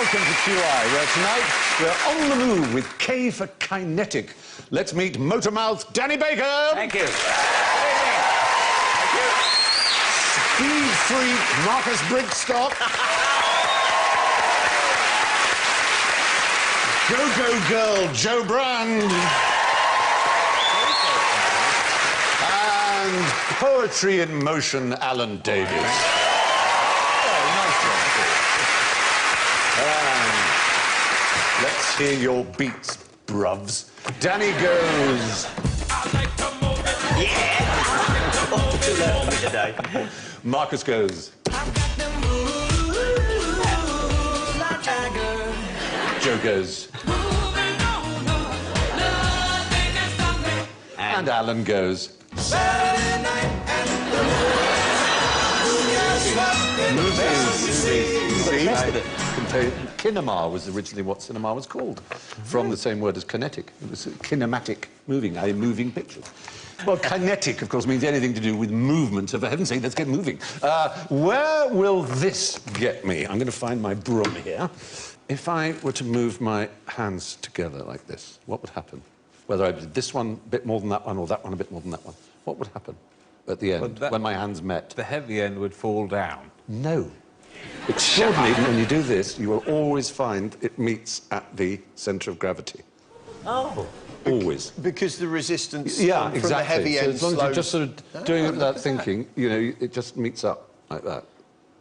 welcome to QI, where tonight we're on the move with K for Kinetic. Let's meet Motormouth Danny Baker. Thank you. Speed freak Marcus Brigstock. Go-Go Girl Joe Brand. And Poetry in Motion Alan Davies. Let's hear your beats, bruvs. Danny goes. Yeah! Too late for me today. Marcus goes. Joe goes. And Alan goes. Kinema was originally what cinema was called, from the same word as kinetic. It was kinematic, moving, a moving picture. Well, kinetic, of course, means anything to do with movement, so for heaven's sake, let's get moving. Where will this get me? I'm going to find my broom here. If I were to move my hands together like this, what would happen? Whether I did this one a bit more than that one, or that one a bit more than that one, what would happen at the end, when my hands met? The heavy end would fall down. No. Extraordinary, when you do this, you will always find it meets at the centre of gravity. Oh. Always. Because the resistance from the exactly. heavy end as long as you're just sort of doing it without that. thinking, you know, it just meets up like that.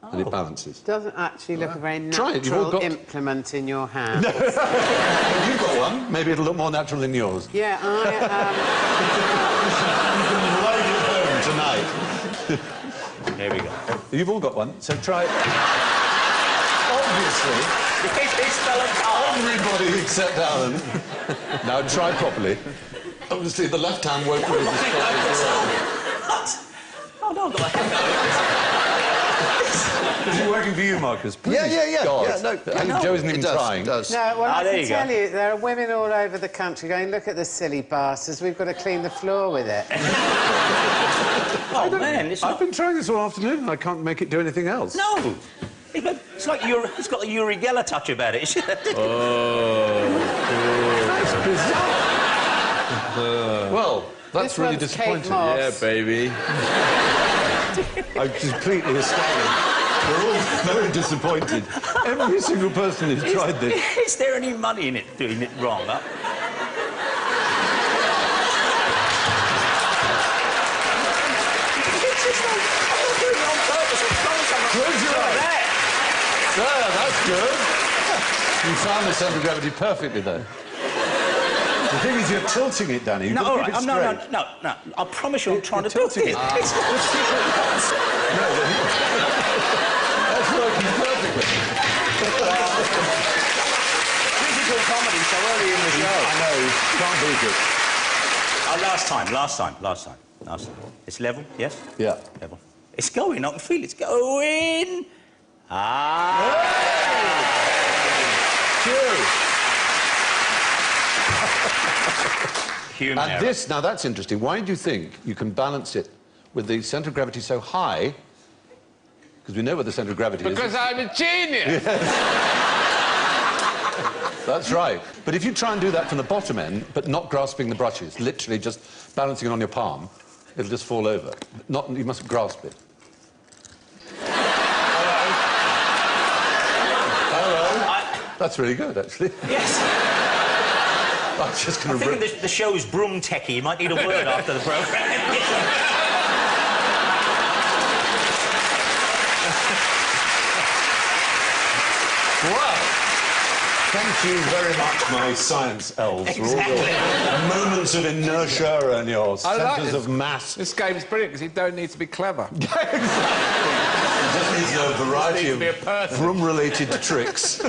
And it balances. Doesn't actually look a very Try it, you've all natural got- implement in your hand. You've got one. Maybe it'll look more natural than yours. Yeah, You can ride it home tonight. Here we go. You've all got one, so try it. Obviously. Everybody except Alan. Now try properly. Obviously, the left hand won't move as properly as the right. Oh, no, I've got my hand. Is it working for you, Marcus? Please, Yeah. God. Yeah, no, I think Joe isn't even trying. It does. No, well, I there can you tell go. you, there are women all over the country going, look at the silly bastards, we've got to clean the floor with it. Oh, man, it's I've not... been trying this all afternoon and I can't make it do anything else. No! It's like it's got a Uri Geller touch about it. That's bizarre. Well, that's This really one's Kate disappointing. Moss. Yeah, baby. I'm completely astounded. We're all very disappointed. Every single person who's tried this. Is there any money in it doing it wrong? Huh? It's just like, I'm not doing it on purpose. I promise I'm not Close your doing eyes. that. There, that's good. You found the centre of gravity perfectly, though. The thing is, you're tilting it, Danny. You've No, got all to right. keep it straight. No. I promise you I'm trying to do tilting it. it. It's not a secret answer. No, that's working perfectly. Physical comedy so early in the show. I know, can't beat it. Last time. It's level, yes? Yeah. Level. It's going, I can feel it's going. Ah! Human And error. this, now that's interesting. Why do you think you can balance it with the centre of gravity so high? Because we know where the centre of gravity is. Because I'm a genius! That's right. But if you try and do that from the bottom end, but not grasping the brushes, literally just balancing it on your palm, it'll just fall over. Not, you must grasp it. Hello. That's really good, actually. Yes. I'm just going I think the show's broom techie. You might need a word after the programme. Wow. Thank you very much, my science elves, for all your moments of inertia and your centres of mass. This game's brilliant because you don't need to be clever. It just needs a variety of room-related tricks.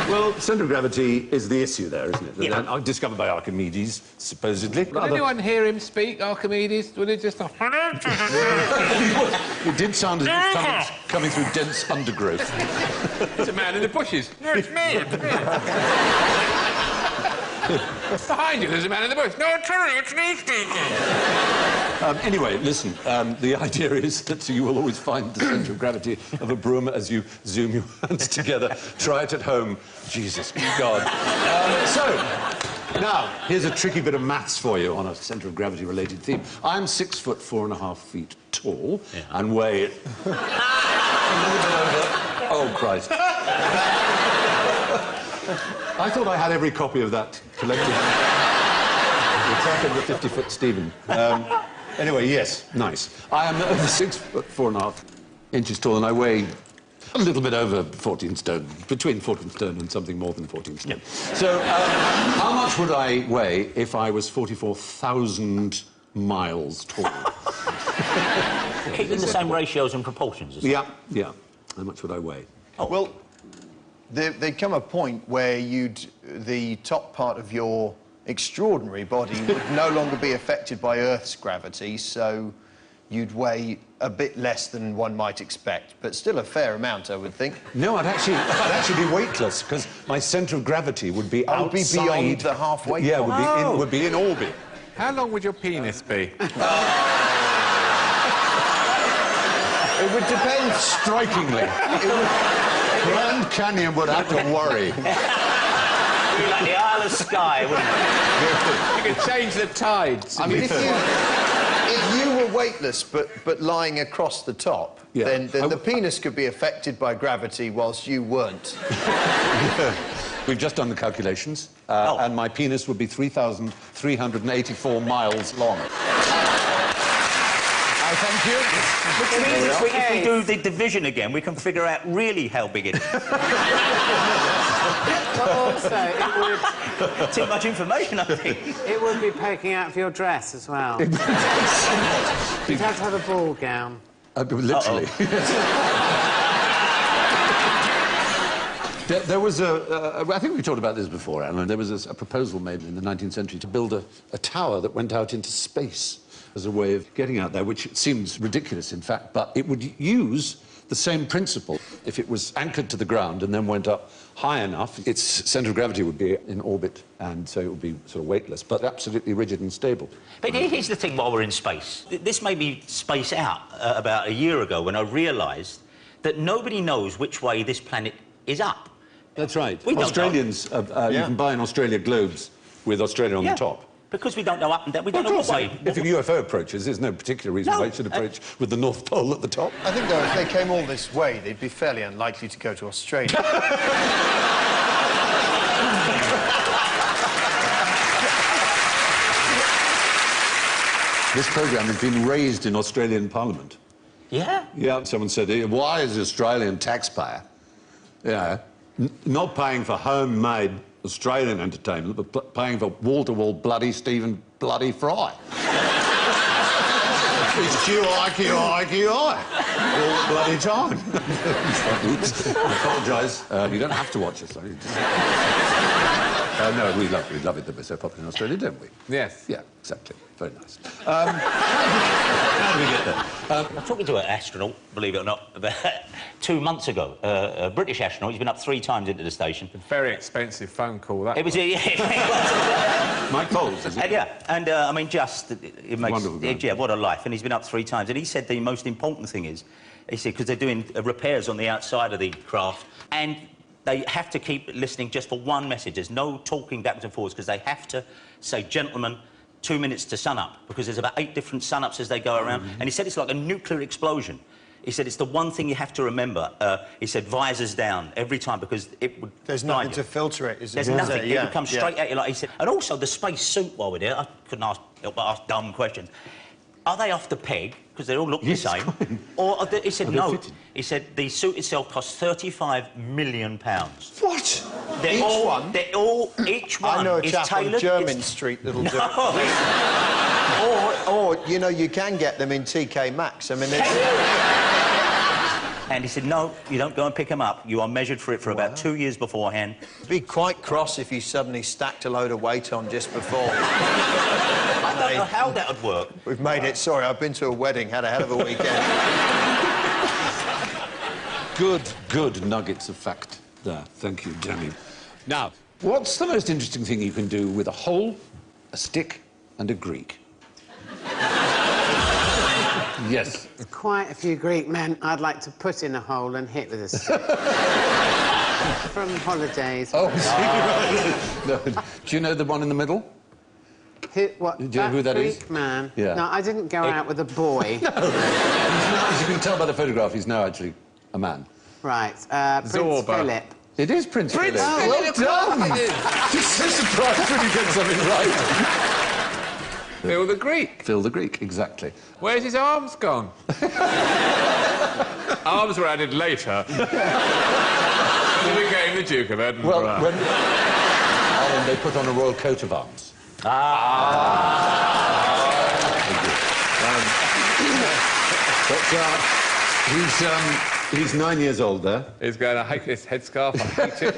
Well, centre of gravity is the issue there, isn't it? Yeah. Discovered by Archimedes, supposedly. Did anyone hear him speak, Archimedes? Was it just a... It did sound as if it was coming through dense undergrowth. It's a man in the bushes. No, it's me. Behind you, there's a man in the bush. No, it's true, it's me speaking. Anyway, listen, the idea is that you will always find the centre of gravity of a broom as you zoom your hands together. Try it at home. Jesus God. So, now, here's a tricky bit of maths for you on a centre of gravity-related theme. I'm 6 foot 4.5 feet tall and weigh... Oh, Christ. I thought I had every copy of that collected. Attack of the 50-foot Stephen. Anyway, yes, nice. I am 6 foot 4.5 inches tall, and I weigh a little bit over 14 stone, between 14 stone and something more than 14 stone. So, how much would I weigh if I was 44,000 miles tall? Keeping the same ratios and proportions, isn't it? Yeah, yeah. How much would I weigh? Oh. Well, there'd come a point where the top part of your extraordinary body would no longer be affected by Earth's gravity, so you'd weigh a bit less than one might expect, but still a fair amount, I would think. No, I'd actually be weightless, because my centre of gravity would be outside... Would be beyond the halfway point. Yeah, would be in orbit. How long would your penis be? It would depend... Strikingly. Grand Canyon would have to worry. It'd be like the Isle of Skye, wouldn't it? You could change the tides. I mean, if you were weightless but lying across the top, then the penis could be affected by gravity whilst you weren't. We've just done the calculations, and my penis would be 3,384 miles long. Thank you. Which means if we do the division again, we can figure out really how big it is. But also, it would... Too much information, I think. It would be poking out of your dress as well. You'd have to have a ball gown. Literally. There was I think we talked about this before, Alan. There was a proposal made in the 19th century to build a tower that went out into space as a way of getting out there, which seems ridiculous, in fact, but it would use the same principle. If it was anchored to the ground and then went up high enough, its centre of gravity would be in orbit, and so it would be sort of weightless, but absolutely rigid and stable. But here's the thing while we're in space. This made me space out about a year ago when I realised that nobody knows which way this planet is up. That's right. We don't Australians, you can buy in Australia globes with Australia on the top. Because we don't know up and down, we don't know what way. If a UFO approaches, there's no particular reason why it should approach with the North Pole at the top. I think, though, if they came all this way, they'd be fairly unlikely to go to Australia. This programme has been raised in Australian Parliament. Yeah? Yeah, someone said, why is the Australian taxpayer, not paying for homemade Australian entertainment, but paying for wall-to-wall bloody Stephen bloody Fry? It's QI all the bloody time. Oops. I apologise. You don't have to watch us. No, we love it that we're so popular in Australia, don't we? Yes. Yeah, exactly. Very nice. How did we get there? I was talking to an astronaut, believe it or not, about 2 months ago. A British astronaut. He's been up 3 times into the station. A very expensive phone call, that It was... Mike Coles, is it? And I mean, just... It makes... Wonderful, yeah, what a life. And he's been up 3 times. And he said the most important thing is, he said, because they're doing repairs on the outside of the craft, and they have to keep listening just for one message. There's no talking backwards and forwards, because they have to say, gentlemen, 2 minutes to sun-up, because there's about 8 different sun-ups as they go around. And he said it's like a nuclear explosion. He said it's the one thing you have to remember. He said visors down every time, because it would... There's nothing to filter it, is There's there? nothing. It would come straight at you, like he said. And also the space suit while we're there. I couldn't help but ask dumb questions. Are they off the peg? Because they all look the same. Or are they, he said no. He said the suit itself costs £35 million. What? They're Each all, one? They're all... Each one I know a is chap tailored... on Jermyn Street that'll do it. Or, you know, you can get them in TK Maxx. I mean, And he said, no, you don't go and pick them up. You are measured for it for about 2 years beforehand. It'd be quite cross if you suddenly stacked a load of weight on just before. I don't know how that would work. We've made it. Sorry, I've been to a wedding, had a hell of a weekend. Good nuggets of fact there. Thank you, Jamie. Now, what's the most interesting thing you can do with a hole, a stick, and a Greek? Yes. Quite a few Greek men I'd like to put in a hole and hit with a stick. From holidays. Oh, no. Do you know the one in the middle? What? Do you know who that is? Greek man? Yeah. No, I didn't go out with a boy. No. As you can tell by the photograph, he's now actually a man. Right. Prince Zorba. Philip. It is Prince Philip. Oh, well done! Just so surprised when you get something right. Phil the Greek. Phil the Greek, exactly. Where's his arms gone? Arms were added later. When he became the Duke of Edinburgh. Well, when they put on a royal coat of arms. He's 9 years old there. He's going, I hate this headscarf, I hate it.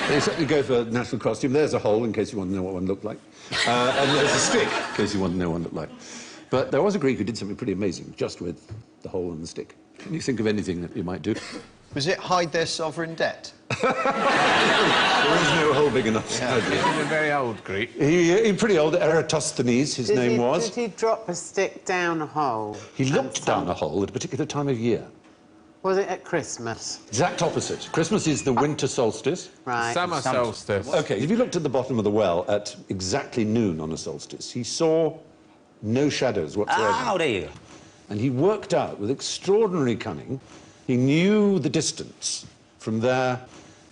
They certainly go for national costume. There's a hole, in case you want to know what one looked like. And there's a stick, in case you want to know what one looked like. But there was a Greek who did something pretty amazing, just with the hole and the stick. Can you think of anything that you might do? Was it hide their sovereign debt? There is no hole big enough. He's a very old Greek. He pretty old. Eratosthenes, his name was. Did he drop a stick down a hole? He looked down a hole at a particular time of year. Was it at Christmas? Exact opposite. Christmas is the winter solstice. Right. Summer solstice. OK, if you looked at the bottom of the well at exactly noon on a solstice, he saw no shadows whatsoever. Oh, there you go. And he worked out, with extraordinary cunning, he knew the distance from there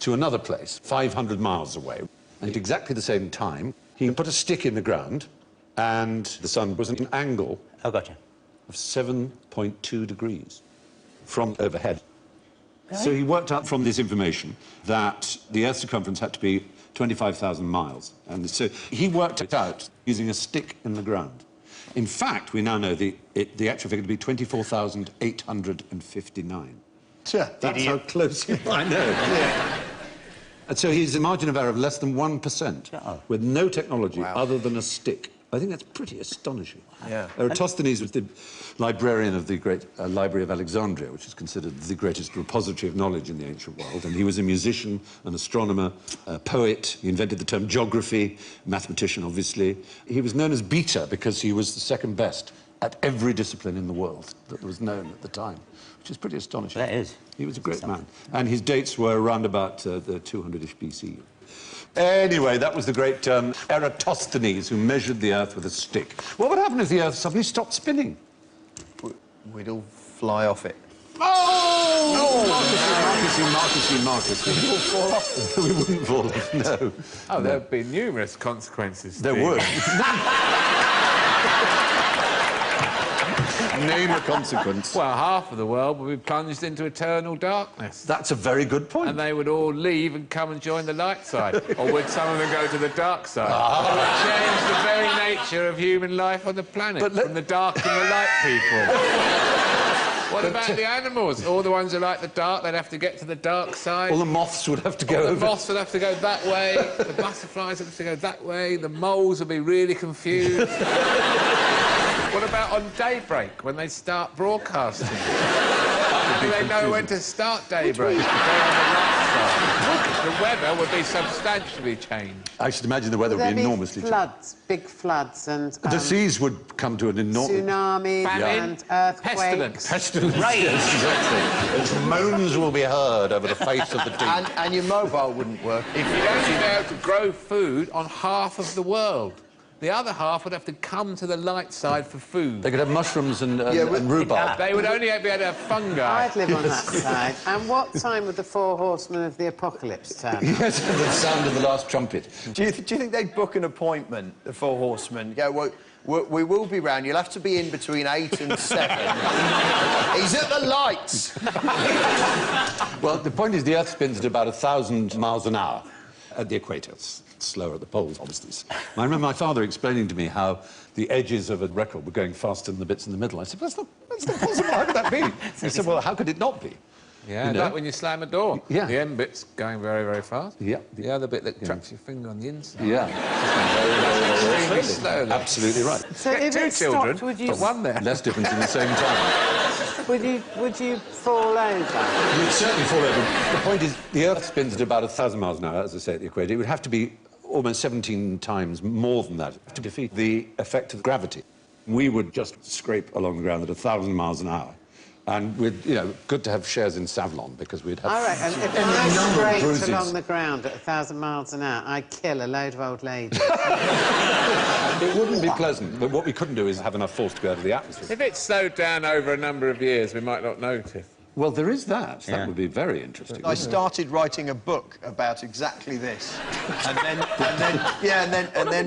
to another place, 500 miles away. And at exactly the same time, he put a stick in the ground, and the sun was at an angle Oh, gotcha. of 7.2 degrees from overhead. So he worked out from this information that the Earth's circumference had to be 25,000 miles. And so he worked it out using a stick in the ground. In fact, we now know the actual figure to be 24,859. That's how close he... I know. Yeah. And so he's a margin of error of less than 1%, with no technology other than a stick. I think that's pretty astonishing. Yeah. Eratosthenes was the librarian of the great Library of Alexandria, which is considered the greatest repository of knowledge in the ancient world. And he was a musician, an astronomer, a poet. He invented the term geography, mathematician, obviously. He was known as Beta because he was the second best at every discipline in the world that was known at the time, which is pretty astonishing. That is. He was a great man. And his dates were around about the 200-ish BC. Anyway, that was the great Eratosthenes, who measured the Earth with a stick. What would happen if the Earth suddenly stopped spinning? We'd all fly off it. Oh! Marcus. We wouldn't fall off. We wouldn't fall off, no. Oh, there'd be numerous consequences. There Steve. would. Name a consequence. Well, half of the world would be plunged into eternal darkness. That's a very good point. And they would all leave and come and join the light side. Or would some of them go to the dark side? It would change the very nature of human life on the planet, from the dark and the light people. What about the animals? All the ones who like the dark, they'd have to get to the dark side. All the moths would have to go The over. moths would have to go that way, the butterflies would have to go that way, the moles would be really confused. What about on daybreak, when they start broadcasting? Do they know when to start daybreak? The weather would be substantially changed. I should imagine the weather would be enormously changed. floods, big floods, and The seas would come to an enormous... tsunami Famine, and earthquakes. pestilence. Right. Yes, exactly. As moans will be heard over the face of the deep. And your mobile wouldn't work. If you'd only be able to grow food on half of the world, the other half would have to come to the light side for food. They could have mushrooms and rhubarb. They would only be able to have fungi. I'd live on that side. And what time would the four horsemen of the apocalypse turn up? Yes, the sound of the last trumpet. Do you think they'd book an appointment, the Four Horsemen? Go, well, we will be round. You'll have to be in between 8 and 7. He's at the lights. Well, the point is the Earth spins at about 1,000 miles an hour at the equator. It's slower at the poles, obviously. I remember my father explaining to me how the edges of a record were going faster than the bits in the middle. I said, that's not possible. How could that be? He said, well, how could it not be? Yeah, You know? like when you slam a door. Yeah. The end bit's going very, very fast. Yeah. The other bit that traps your finger on the inside. Yeah. Very slowly. Absolutely right. So Get if two it children, stopped, would you, but one there. Less difference in the same time. would you fall over? You'd certainly fall over. The point is, the Earth spins at about 1,000 miles an hour, as I say, at the equator. It would have to be almost 17 times more than that to defeat the effect of gravity. we would just scrape along the ground at 1,000 miles an hour. And we'd, you know, good to have shares in Savlon because we'd have... All right, and if I scraped along the ground at 1,000 miles an hour, I'd kill a load of old ladies. It wouldn't be pleasant, but what we couldn't do is have enough force to go out of the atmosphere. If it slowed down over a number of years, we might not notice. Well, there is that. That would be very interesting. I started writing a book about exactly this, and then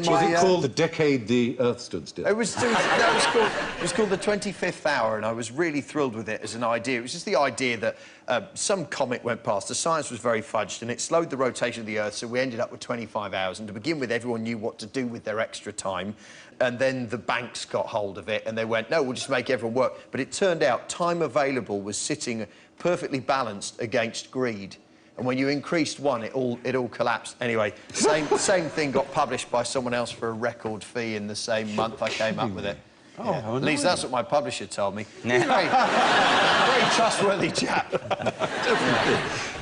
Was it called The Decade the Earth Stood Still? It was called The 25th Hour, and I was really thrilled with it as an idea. It was just the idea that some comet went past, the science was very fudged, and it slowed the rotation of the Earth, so we ended up with 25 hours. And to begin with, everyone knew what to do with their extra time. And then the banks got hold of it, and they went, no, we'll just make everyone work. But it turned out time available was sitting perfectly balanced against greed. And when you increased one, it all collapsed. Anyway, same thing got published by someone else for a record fee in the same month I came up with it. Oh, yeah. At least that's what my publisher told me. Yeah. Very trustworthy chap.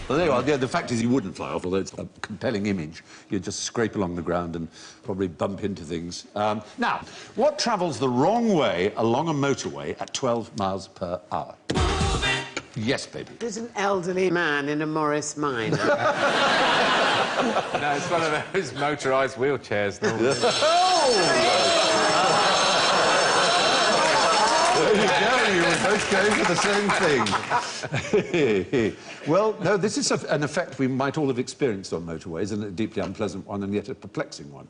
Well, there you are. Yeah, the fact is you wouldn't fly off, although it's a compelling image. You'd just scrape along the ground and probably bump into things. Now, what travels the wrong way along a motorway at 12 miles per hour? Yes, baby. There's an elderly man in a Morris Minor. No, it's one of those motorised wheelchairs. There you go, you were both going for the same thing. Well, no, this is an effect we might all have experienced on motorways, and a deeply unpleasant one and yet a perplexing one.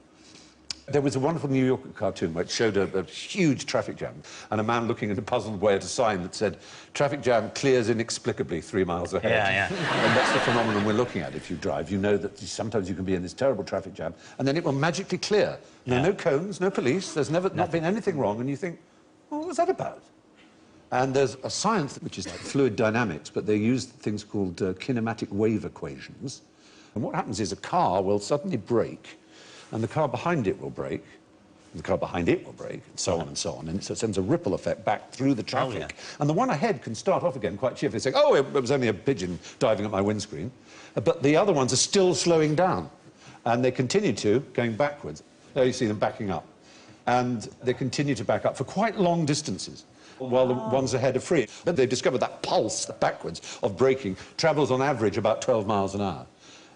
There was a wonderful New Yorker cartoon where it showed a huge traffic jam and a man looking in a puzzled way at a sign that said, traffic jam clears inexplicably 3 miles ahead. Yeah. And that's the phenomenon we're looking at. If you drive, you know that sometimes you can be in this terrible traffic jam and then it will magically clear. No cones, no police, there's not been anything wrong, and you think, well, what was that about? And there's a science which is like fluid dynamics, but they use things called kinematic wave equations. And what happens is a car will suddenly brake, and the car behind it will brake, and the car behind it will brake, and so on and so on. And so it sends a ripple effect back through the traffic. Oh, yeah. And the one ahead can start off again quite cheerfully, saying, oh, it was only a pigeon diving at my windscreen. But the other ones are still slowing down. And they continue to, going backwards. There you see them backing up. And they continue to back up for quite long distances while the ones ahead are free. But they've discovered that pulse backwards of braking travels on average about 12 miles an hour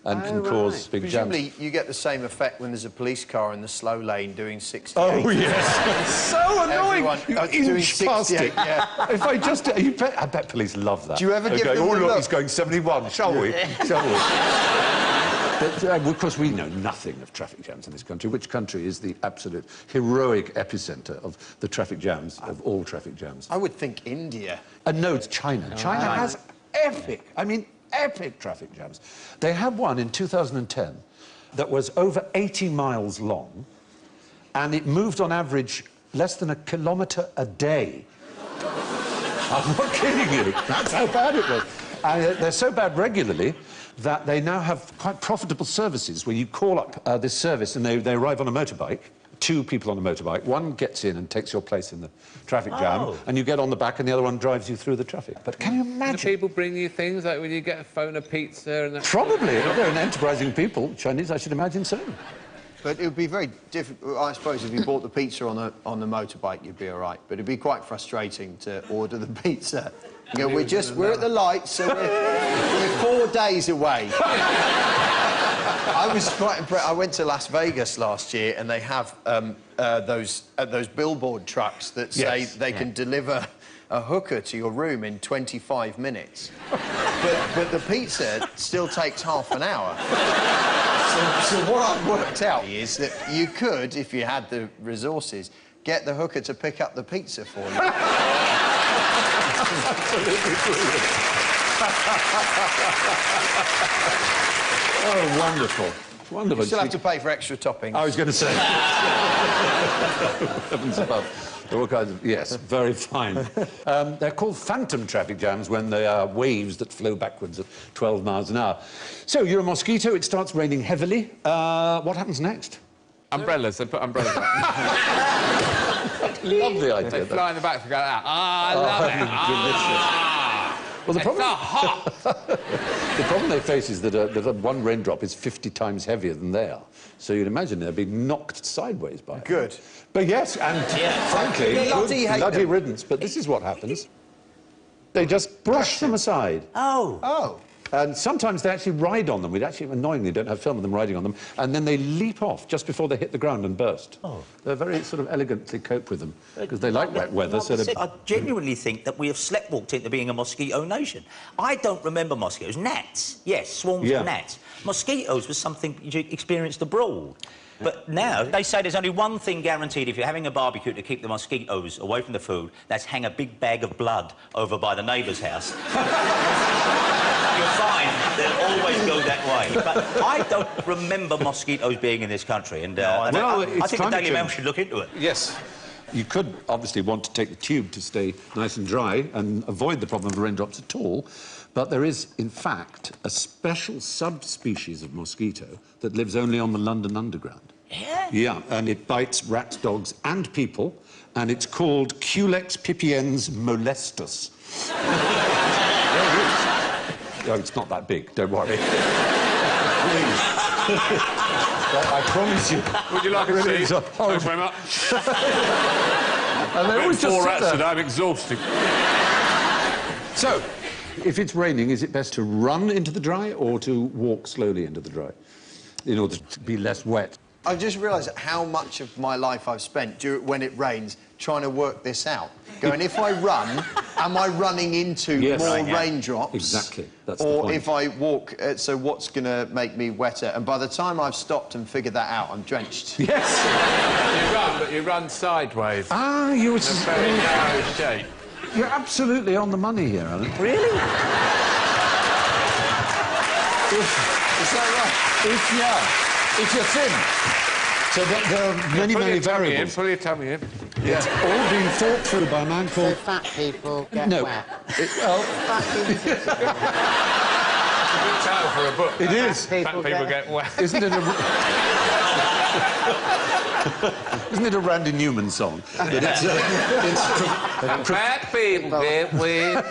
and can cause big jams. Presumably, you get the same effect when there's a police car in the slow lane doing 68. Oh, yes. So annoying. Everyone You doing inch past 68, it. yeah. If I just... I bet police love that. Do you ever give go, them oh, the look, look? he's going 71. Shall we? Shall we? But, of course, we know nothing of traffic jams in this country. Which country is the absolute heroic epicentre of the traffic jams, of all traffic jams? I would think India. No, it's China. China has epic traffic jams. They had one in 2010 that was over 80 miles long, and it moved on average less than 1 kilometre a day. I'm not kidding you. That's how bad it was. And they're so bad regularly that they now have quite profitable services where you call up this service and they arrive on a motorbike, 2 people on a motorbike, one gets in and takes your place in the traffic jam, and you get on the back and the other one drives you through the traffic. But can you imagine? Do people bring you things like when you get a phone, a pizza and that? Probably. They're an enterprising people, Chinese, I should imagine so. But it would be very difficult. I suppose if you bought the pizza on the motorbike, you'd be all right. But it'd be quite frustrating to order the pizza. You know, we're at the lights, so we're 4 days away. I was quite impressed. I went to Las Vegas last year, and they have those billboard trucks that say they can deliver a hooker to your room in 25 minutes. but the pizza still takes half an hour. So what I've worked out is that you could, if you had the resources, get the hooker to pick up the pizza for you. Absolutely brilliant. Oh, wonderful. Wonderful. You still have to pay for extra toppings. I was going to say. Heavens above. All kinds of... Yes, very fine. They're called phantom traffic jams when they are waves that flow backwards at 12 miles an hour. So, you're a mosquito, it starts raining heavily. What happens next? Umbrellas. They put umbrellas up. Love the idea. They fly in the back and go out. I love it. Delicious. Well, the problem... hot! The problem they face is that, that one raindrop is 50 times heavier than they are. So you'd imagine they're being knocked sideways by it. Good. But yes, and frankly, bloody riddance. But this is what happens. They just brush them aside. Oh. Oh. And sometimes they actually ride on them. We actually, annoyingly, don't have film of them riding on them. And then they leap off just before they hit the ground and burst. Oh. They're very sort of elegantly cope with them because they like wet weather. So I genuinely think that we have sleptwalked into being a mosquito nation. I don't remember mosquitoes. Gnats, yes, swarms of gnats. Mosquitoes was something you experienced abroad. But now, they say there's only one thing guaranteed if you're having a barbecue to keep the mosquitoes away from the food, that's hang a big bag of blood over by the neighbour's house. You'll find they'll always go that way. But I don't remember mosquitoes being in this country, and I think the Daily Mail should look into it. Yes. You could obviously want to take the tube to stay nice and dry and avoid the problem of raindrops at all, but there is, in fact, a special subspecies of mosquito that lives only on the London Underground. Yeah? Yeah, and it bites rats, dogs and people, and it's called Culex pipiens molestus. There it is. Oh, it's not that big, don't worry. Please. I promise you. Would you like a seat? Thanks very much. And they always just 4 sit rats there. today, I'm exhausted. So, if it's raining, is it best to run into the dry or to walk slowly into the dry in order to be less wet? I've just realised how much of my life I've spent when it rains trying to work this out. Going, if I run, am I running into more raindrops? Exactly, that's the or point. if I walk, so what's going to make me wetter? And by the time I've stopped and figured that out, I'm drenched. Yes! You run, but you run sideways. Ah, you were... In a very narrow shape. You're absolutely on the money here, Alan. Really? Is that right? If you're thin. So there are many, many variables. Pull your tummy in. It's all been thought through by a man So called... fat people get wet. Well, Fat people, Good title for a book. it is. Fat people get wet. Isn't it a... Isn't it a Randy Newman song? But Fat people get wet.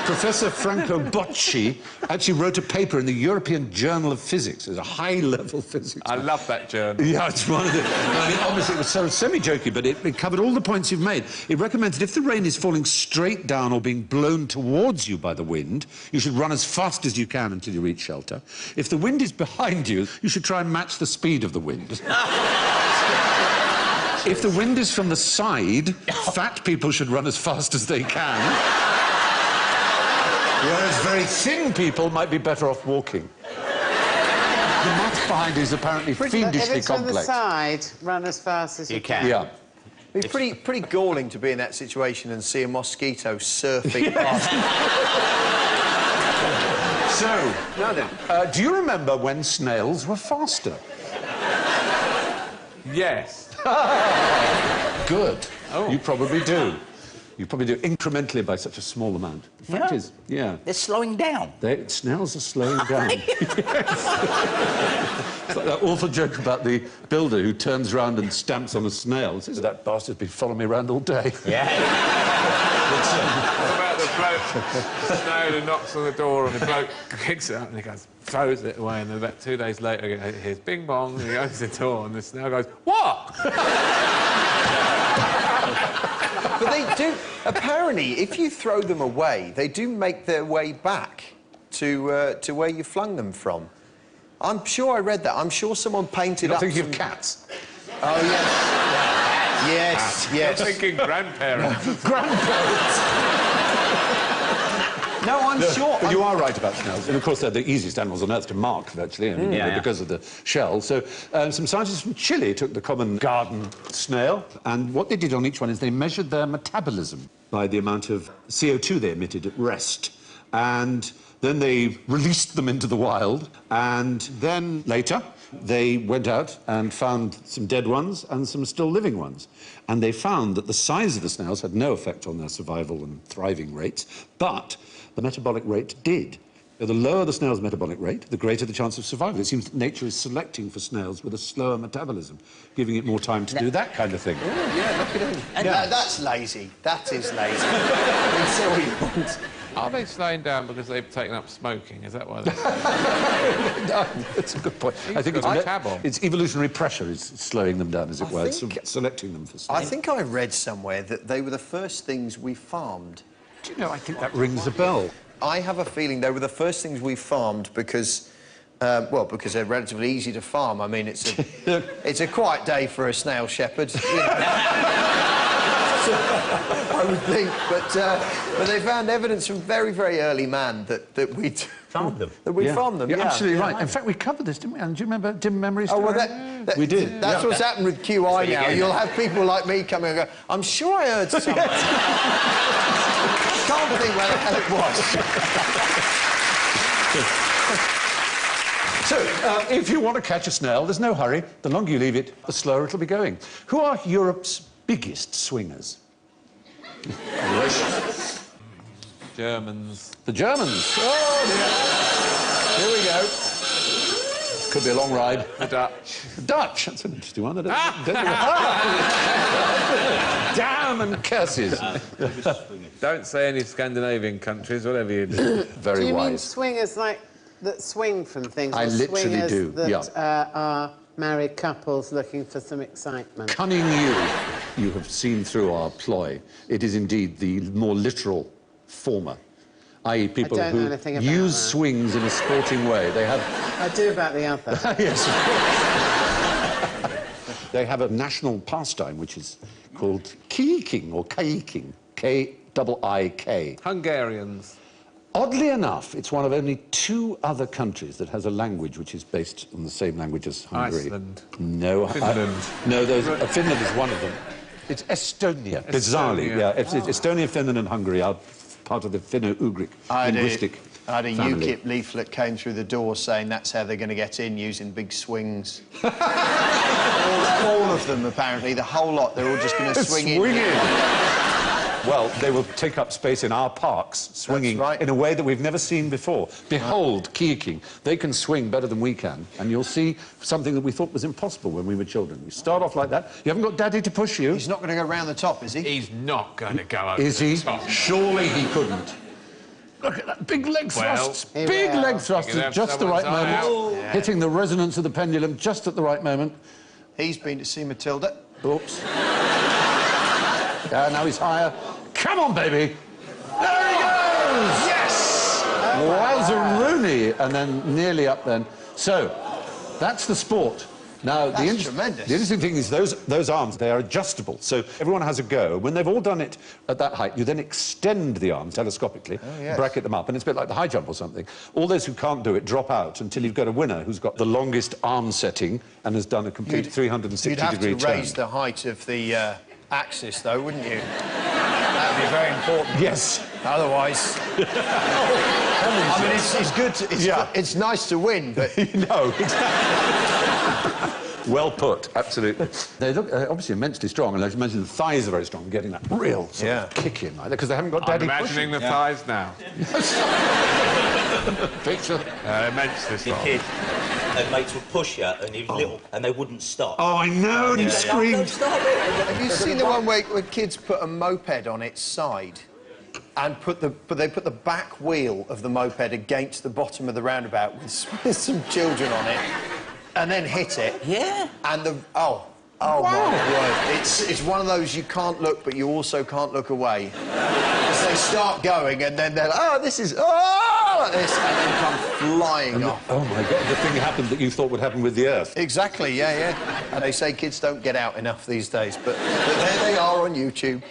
Professor Franco Bocci actually wrote a paper in the European Journal of Physics. It's a high-level physics. I love that journal. Yeah, it's one of the... I mean, obviously, it was so semi-jokey, but it covered all the points you've made. It recommends that if the rain is falling straight down or being blown towards you by the wind, you should run as fast as you can until you reach shelter. If the wind is behind you, you should try and match the speed of the wind. If the wind is from the side, fat people should run as fast as they can. Whereas very thin people might be better off walking. The math behind it is apparently fiendishly if it's from the complex. side, run as fast as you can. Yeah. It's pretty galling to be in that situation and see a mosquito surfing past. So, now then, do you remember when snails were faster? Yes. Good. Oh. You probably do. You probably do incrementally by such a small amount. The fact is, They're slowing down. Snails are slowing down. It's like that awful joke about the builder who turns round and stamps on a snail and says, that bastard's been following me around all day. Yeah. What about the bloke snowed and knocks on the door and the bloke kicks it up and he goes, throws it away, and then about 2 days later he hears bing bong and he opens the door and the snail goes, what? But they do... Apparently, if you throw them away, they do make their way back to where you flung them from. I'm sure I read that. I'm sure someone painted up... You're thinking of cats? Oh, yes. Yes. I'm thinking grandparents. Grandparents! No, I'm sure... But you are right about snails. And, of course, they're the easiest animals on Earth to mark, virtually, because of the shell. So some scientists from Chile took the common garden snail, and what they did on each one is they measured their metabolism by the amount of CO2 they emitted at rest. And then they released them into the wild, and then later they went out and found some dead ones and some still living ones. And they found that the size of the snails had no effect on their survival and thriving rates, but the metabolic rate did. The lower the snail's metabolic rate, the greater the chance of survival. It seems that nature is selecting for snails with a slower metabolism, giving it more time to do that kind of thing. Oh, yeah, look at him. That's lazy. That is lazy. I mean, say what you want. Are they slowing down because they've taken up smoking? Is that why they're No, that's a good point. I think it's evolutionary pressure is slowing them down, as it were, selecting them for sleep. I think I read somewhere that they were the first things we farmed. Do you know, I think that rings a bell. I have a feeling they were the first things we farmed because, well, because they're relatively easy to farm. I mean, it's a quiet day for a snail shepherd, you know. I would think, but they found evidence from very, very early man that we'd farmed them. That we farmed them. You're yeah, absolutely right. In fact, we covered this, didn't we? And do you remember Dim Memories? Oh, well, we did. That's what's happened with QI now. You'll have people like me coming and go, I'm sure I heard something. Can't think where the hell it was. So, if you want to catch a snail, there's no hurry. The longer you leave it, the slower it'll be going. Who are Europe's biggest swingers? Germans. The Germans. Oh, dear. Here we go. Could be a long ride. The Dutch. The Dutch. That's an interesting one. Damn and curses. Don't say any Scandinavian countries, whatever you do. Very do you wise. mean swingers like that swing from things? I or literally do, that, are married couples looking for some excitement? Cunning you have seen through our ploy. It is indeed the more literal former, i.e. people who use swings in a sporting way. They have... I do about the other. Yes. They have a national pastime which is called kiiking or kaiking. K-I-I-K. Hungarians. Oddly enough, it's one of only 2 other countries that has a language which is based on the same language as Hungary. Iceland. No. Finland. No, Finland is one of them. It's Estonia. Bizarrely, yeah. Estonia, Finland and Hungary are part of the Finno-Ugric linguistic I had a family. UKIP leaflet came through the door saying that's how they're going to get in, using big swings. all of them, apparently. The whole lot. They're all just going to swing in. Well, they will take up space in our parks, swinging in a way that we've never seen before. Behold, kiiking. They can swing better than we can, and you'll see something that we thought was impossible when we were children. You start off like that. You haven't got Daddy to push you. He's not going to go round the top, is he? He's not going to go over Is the he? top. Surely he couldn't. Look at that big leg thrusts. Big leg thrusts at just the right moment. Yeah. Hitting the resonance of the pendulum just at the right moment. He's been to see Matilda. Oops. Now he's higher. Come on, baby. There he goes! Yes! Wowza-rooney. And then nearly up then. So, that's the sport. Now, the interesting thing is those arms, they are adjustable. So everyone has a go. When they've all done it at that height, you then extend the arms telescopically, bracket them up, and it's a bit like the high jump or something. All those who can't do it drop out until you've got a winner who's got the longest arm setting and has done a complete 360-degree turn. You'd have to raise the height of the axis, though, wouldn't you? That would be very important. Yes. Otherwise... I mean, it's good to... It's nice to win, but... No, well put, absolutely. They look obviously immensely strong, and as you mentioned, the thighs are very strong, getting that real sort of kick in like that, because they haven't got Daddy imagining pushing. the thighs now. Picture. Immensely strong. Kid, and mates would push you, and he was little, and they wouldn't stop. Oh, I know, and he screamed. Don't stop it. Have you seen the one where kids put a moped on its side and they put the back wheel of the moped against the bottom of the roundabout with some children on it and then hit it? Yeah. And my word. It's one of those you can't look, but you also can't look away. As they start going, and then they're like, like this, and then come flying off. Oh, my God, the thing happened that you thought would happen with the Earth. Exactly, yeah. And they say kids don't get out enough these days, but there they are on YouTube,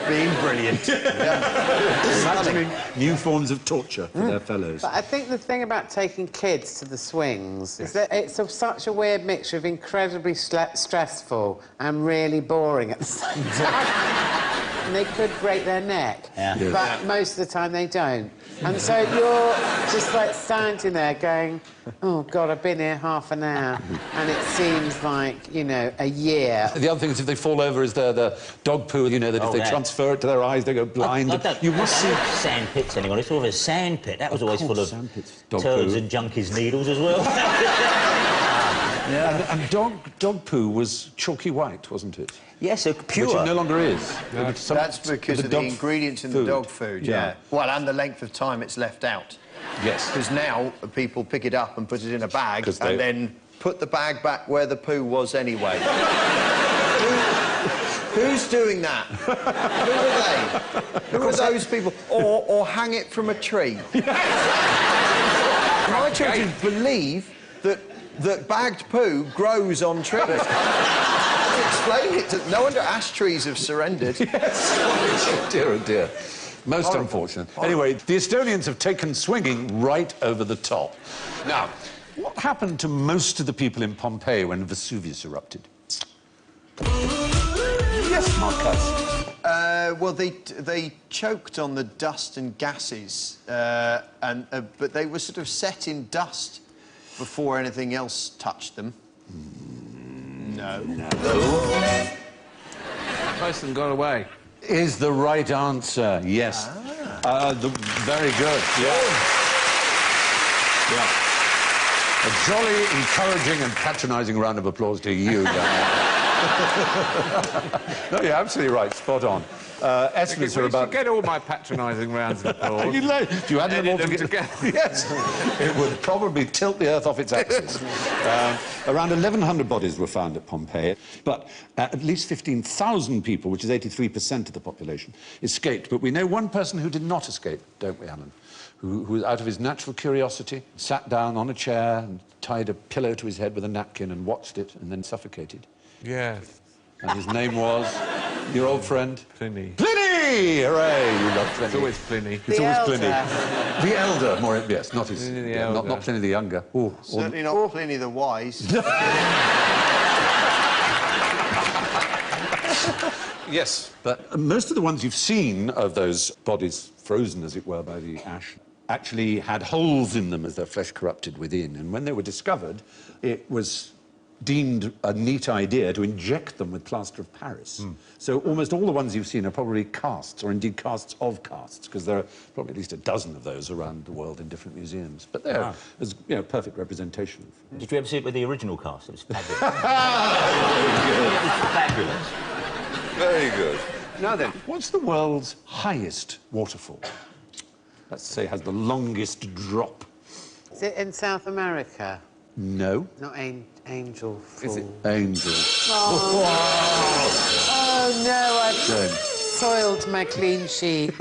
being brilliant. Imagining new forms of torture for their fellows. But I think the thing about taking kids to the swings is that it's such a weird mixture of incredibly stressful and really boring at the same time. And they could break their neck, but most of the time they don't. And so you're just like standing there going, oh, God, I've been here half an hour, and it seems like, you know, a year. The other thing is if they fall over is the dog poo, you know, that if they transfer it to their eyes, they go blind. You must see sand pits anymore. It's sort of a sand pit. That was always full of turds and junkies' needles as well. And dog poo was chalky white, wasn't it? Yes, so pure. Which it no longer is. That's because of the ingredients in the dog food, yeah. Well, and the length of time it's left out. Yes. Because now people pick it up and put it in a bag and then put the bag back where the poo was anyway. Who's doing that? Who are they? Who are those people? Or hang it from a tree. My children believe that bagged poo grows on trees. Explain it to... No wonder ash trees have surrendered. Yes. Oh, dear, oh, dear. Most Horrible. unfortunate. Anyway, the Estonians have taken swinging right over the top. Now, what happened to most of the people in Pompeii when Vesuvius erupted? Yes, Marcus. Well, they choked on the dust and gases, but they were sort of set in dust before anything else touched them. No. Most of them got away. Is the right answer, yes. Very good, yeah. A jolly, encouraging and patronising round of applause to you, No, you're absolutely right, spot on. Estimates are about... Get all my patronising rounds of applause. If you had them all together... Yes. It would probably tilt the Earth off its axis. Around 1,100 bodies were found at Pompeii, but at least 15,000 people, which is 83% of the population, escaped. But we know one person who did not escape, don't we, Alan? Who, out of his natural curiosity, sat down on a chair and tied a pillow to his head with a napkin and watched it and then suffocated. Yes. And his name was your old friend? Pliny. Pliny! Hooray! You love Pliny. It's always Pliny. It's always Pliny. The elder, more... Yes, not his... Pliny the yeah, elder. not Pliny the younger. Ooh, Certainly not Pliny the wise. Yes, but most of the ones you've seen of those bodies frozen, as it were, by the ash, actually had holes in them as their flesh corrupted within. And when they were discovered, it was deemed a neat idea to inject them with plaster of Paris. So almost all the ones you've seen are probably casts, or indeed casts of casts, because there are probably at least a dozen of those around the world in different museums. But they're as, you know, perfect representation. Did you ever see it with the original cast? It was fabulous. Fabulous. Very good. Now then, what's the world's highest waterfall? Let's say has the longest drop. Is it in South America? No. Not Angel Fall. Is it Angel? Oh, no, I've soiled my clean sheet.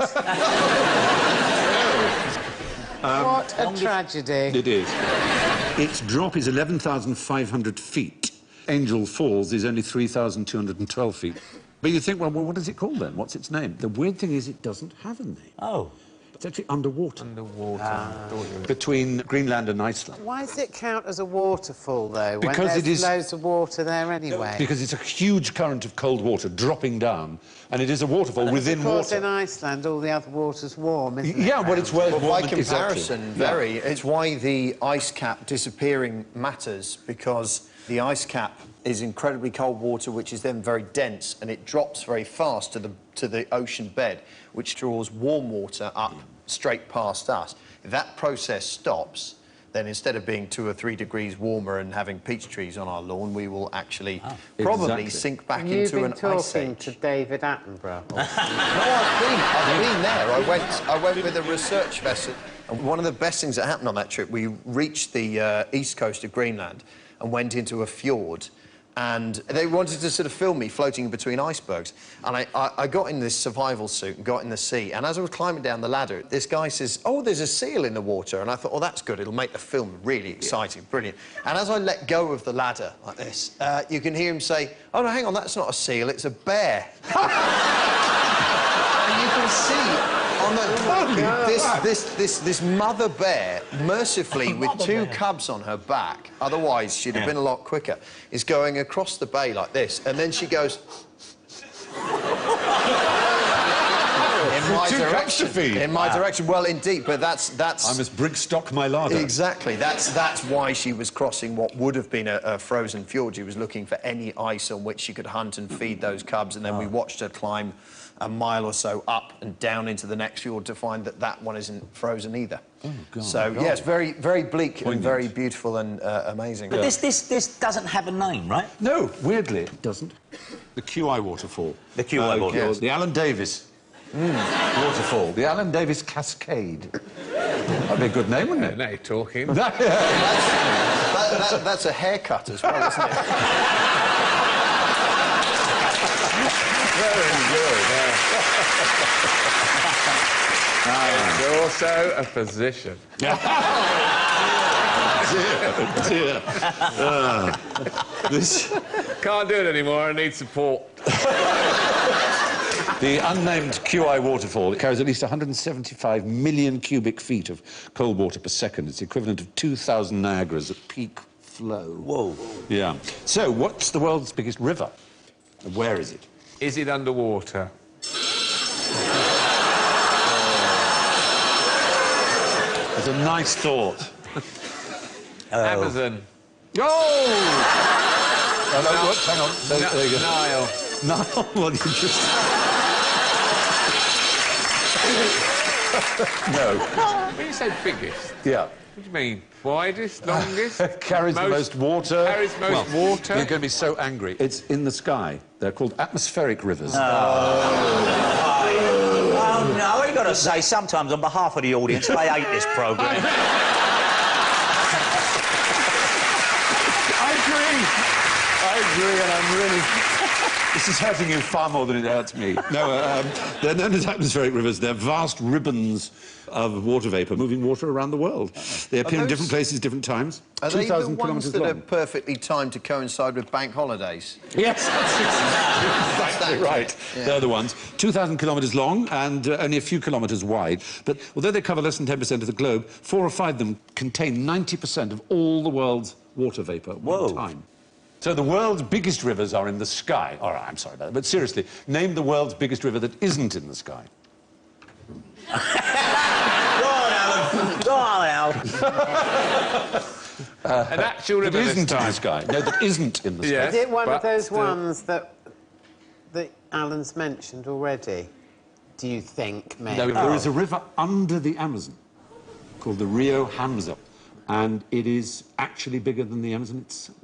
What a tragedy. It is. Its drop is 11,500 feet. Angel Falls is only 3,212 feet. But you think, well, what is it called then? What's its name? The weird thing is it doesn't have a name. Oh. It's actually underwater. Underwater. Between Greenland and Iceland. Why does it count as a waterfall, though, Because when it there's is... loads of water there anyway? Because it's a huge current of cold water dropping down, and it is a waterfall within Of course, water. in Iceland, all the other water's warm, isn't it? Yeah, well, it's well, By comparison, exactly. very. It's why the ice cap disappearing matters, because the ice cap is incredibly cold water, which is then very dense, and it drops very fast to the ocean bed, which draws warm water up straight past us. If that process stops, then instead of being 2 or 3 degrees warmer and having peach trees on our lawn, we will actually probably sink back into an ice age. You've been talking to David Attenborough. No, I've been there. I went with a research vessel. And one of the best things that happened on that trip, we reached the east coast of Greenland and went into a fjord. And they wanted to sort of film me floating between icebergs. And I got in this survival suit and got in the sea. And as I was climbing down the ladder, this guy says, oh, there's a seal in the water. And I thought, oh, that's good. It'll make the film really exciting, brilliant. And as I let go of the ladder like this, you can hear him say, oh, no, hang on, that's not a seal, it's a bear. And you can see on this mother bear, mercifully with 2 cubs on her back, otherwise she'd have been a lot quicker, is going across the bay like this, and then she goes in my direction. In my direction. Well, indeed, but that's. I must bring stock my larder. Exactly. That's why she was crossing what would have been a frozen fjord. She was looking for any ice on which she could hunt and feed those cubs, and then we watched her climb a mile or so up and down into the next fjord to find that that one isn't frozen either. God. So, yeah, it's very, very bleak and very beautiful and amazing. But this doesn't have a name, right? No, weirdly, it doesn't. The QI waterfall. The QI waterfall. Yes. The Alan Davis waterfall. The Alan Davis Cascade. That'd be a good name, wouldn't it? Now you're talking. That's a haircut as well, isn't it? Very good. It's also a position. Dear. This... Can't do it anymore, I need support. The unnamed QI waterfall, it carries at least 175 million cubic feet of cold water per second. It's the equivalent of 2,000 Niagaras at peak flow. Whoa. Yeah. So, what's the world's biggest river? And where is it? Is it underwater? It's a nice thought. Amazon. Oh! No, what? Hang on. There you go. Nile. No, well, you just... No. When you say biggest, Yeah. what do you mean? Widest, longest? Carries the most water. Carries most water? You're going to be so angry. It's in the sky. They're called atmospheric rivers. Oh, no, I've got to say, sometimes on behalf of the audience, I hate this programme. I agree, and I'm really... This is hurting you far more than it hurts me. No, they're known as atmospheric rivers. They're vast ribbons of water vapour moving water around the world. They appear in different places, different times. Are they the 2,000 ones kilometres that long. are perfectly timed to coincide with bank holidays? Yes, that's exactly right. Yeah. They're the ones. 2,000 kilometres long and only a few kilometres wide. But although they cover less than 10% of the globe, 4 or 5 of them contain 90% of all the world's water vapour at one time. So the world's biggest rivers are in the sky. All right, I'm sorry about that. But seriously, name the world's biggest river that isn't in the sky. Go on, Alan. Go on, Al. An actual river That this isn't in time. the sky. No, that isn't in the sky. Yes, Is it one of but those still- ones that Alan's mentioned already? Do you think, maybe? No, there is a river under the Amazon called the Rio Hamza, and it is actually bigger than the Amazon itself.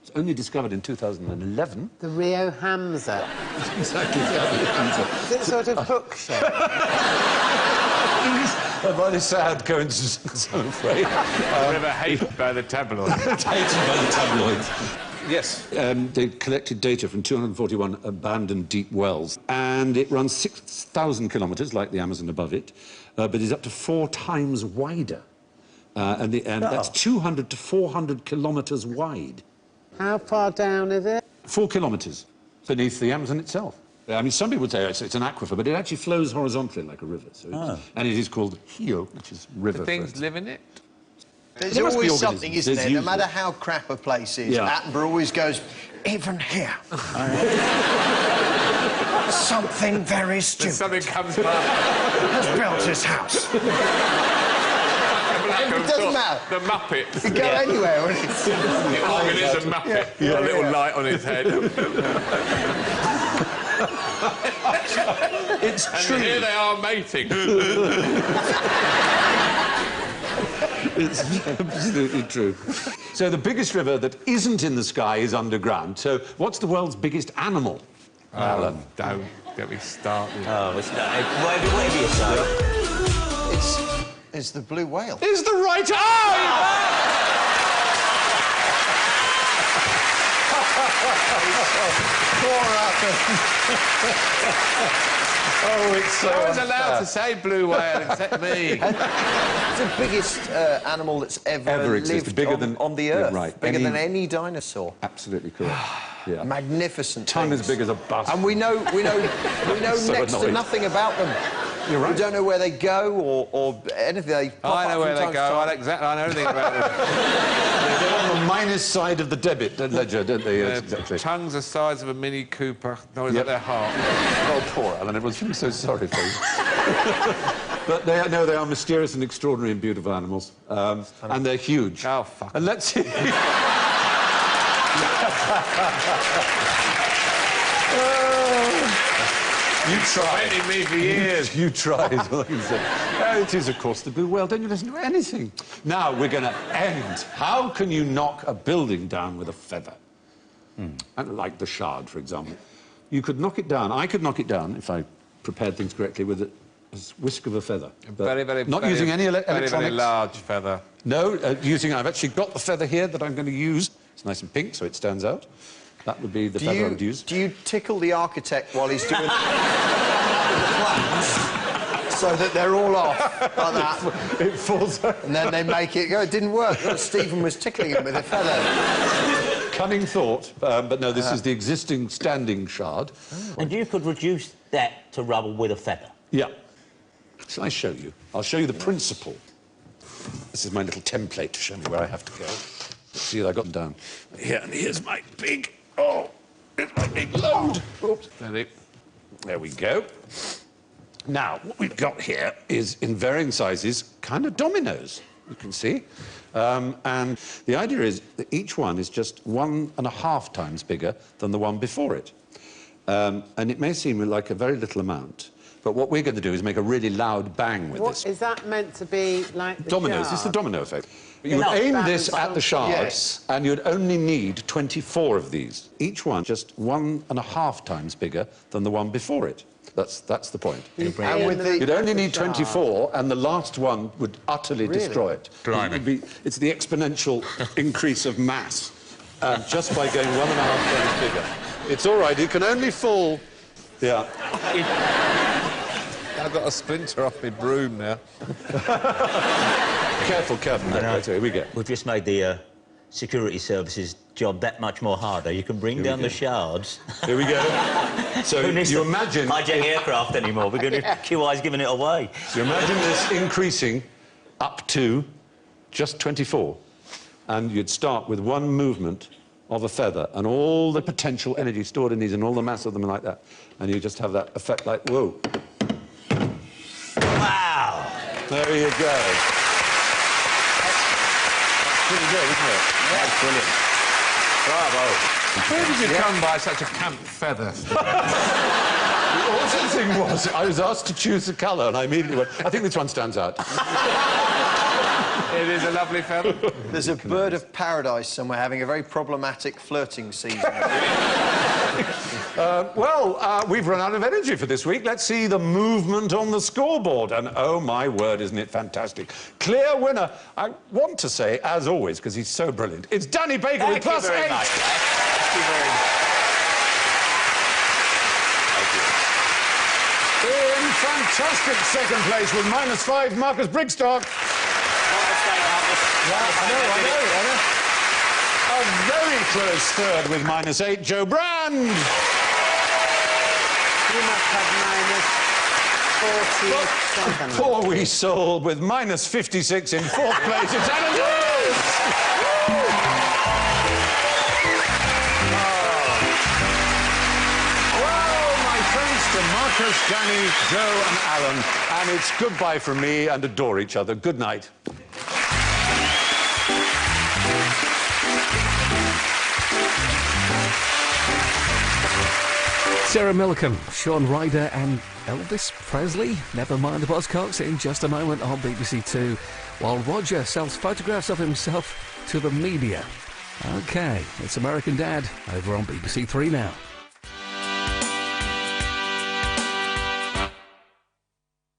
It's only discovered in 2011. The Rio Hamza. Exactly. Is it sort of hook shape? A rather sad coincidence, I'm afraid. River hated by the tabloids. Hated by the tabloids. Yes. They collected data from 241 abandoned deep wells, and it runs 6,000 kilometres, like the Amazon above it, but is up to 4 times wider. And that's 200 to 400 kilometres wide. How far down is it? 4 kilometres beneath the Amazon itself. I mean, some people would say it's an aquifer, but it actually flows horizontally like a river. So and it is called Hio, which is river. The things live in it? There's There must be always something, organisms. isn't There's there? No usually. matter how crap a place is, Yeah. Attenborough always goes, even here. Something very stupid Something comes by. has built his house. It doesn't matter. The Muppet. You go anywhere, wouldn't it? The organism Muppet. Yeah. A little light on his head. It's And true. here they are mating. It's absolutely true. So the biggest river that isn't in the sky is underground. So what's the world's biggest animal? Alan. Don't get me started. Oh, it's not... Whatever you say. It's the blue whale. Is the right... Oh, it's so I was allowed to say blue whale except me. It's the biggest animal that's ever existed. lived Bigger than... on the Yeah, Earth. right. Bigger than any dinosaur. Absolutely correct. Yeah. Magnificent Tongue things. as big as a bus. And we know So next to annoyed. nothing about them. You're right. We don't know where they go or anything. They pop I know up where from they time to go. time. I know everything about them. They're on the minus side of the debit ledger, don't they? Yes, exactly. Tongues the size of a Mini Cooper. No, it's Yep. at their heart. Oh, poor Alan. Everyone's feeling so sorry for you. But they are mysterious and extraordinary and beautiful animals. And they're huge. Oh, fuck. And let's see... You tried. Preventing me for years. You tried, all I can say. It is, of course, the blue whale. Don't you listen to anything? Now, we're going to end. How can you knock a building down with a feather? And like the Shard, for example. You could knock it down. I could knock it down, if I prepared things correctly, with a whisk of a feather. Not using any electronics. Very large feather. No, I've actually got the feather here that I'm going to use. It's nice and pink, so it stands out. That would be the feather I would use. Do you tickle the architect while he's doing the plans so that they're all off like that? It falls out. And then they make it go. It didn't work. Stephen was tickling him with a feather. Cunning thought, but no, this is the existing standing Shard. And you could reduce that to rubble with a feather? Yeah. Shall I show you? I'll show you the principle. This is my little template to show me where I have to go. Let's see that I got them down. Here, and here's my big... Oh, here's my big load. Oops. There we go. Now, what we've got here is, in varying sizes, kind of dominoes, you can see. And the idea is that each one is just 1.5 times bigger than the one before it. And it may seem like a very little amount, but what we're going to do is make a really loud bang with this. Is that meant to be like the Dominoes, Shard? it's the domino effect. You would aim this at the Shard, yes, and you'd only need 24 of these. Each one just 1.5 times bigger than the one before it. That's the point. You'd only need 24, and the last one would utterly destroy it. It's the exponential increase of mass, just by going 1.5 times bigger. It's all right, it can only fall... Yeah. I've got a splinter off my broom now. Careful. Here we go. We've just made the security services job that much more harder. You can bring down the Shards. Here we go. So you imagine... hijack aircraft anymore. We're going to... QI's giving it away. So you imagine this increasing up to just 24, and you'd start with one movement of a feather, and all the potential energy stored in these and all the mass of them like that, and you just have that effect like, whoa. Wow! There you go. That's pretty good, isn't it? That's brilliant. Bravo. Where did you come by such a camp feather? The awesome thing was, I was asked to choose the colour, and I immediately went, I think this one stands out. It is a lovely feather. There's a bird of paradise somewhere having a very problematic flirting season. We've run out of energy for this week. Let's see the movement on the scoreboard. And, oh, my word, isn't it fantastic? Clear winner, I want to say, as always, because he's so brilliant, it's Danny Baker with +8. Thank you very much. In fantastic second place with -5, Marcus Brigstock. I know. A very close third with -8, Joe Brand. You must have -40 something. Poor wee soul with -56 in 4th place. It's Alan Lewis. Well, my thanks to Marcus, Danny, Joe and Alan. And it's goodbye from me, and adore each other. Good night. Sarah Millican, Sean Ryder and Elvis Presley. Never mind Buzz Cox in just a moment on BBC Two, while Roger sells photographs of himself to the media. OK, it's American Dad over on BBC Three now.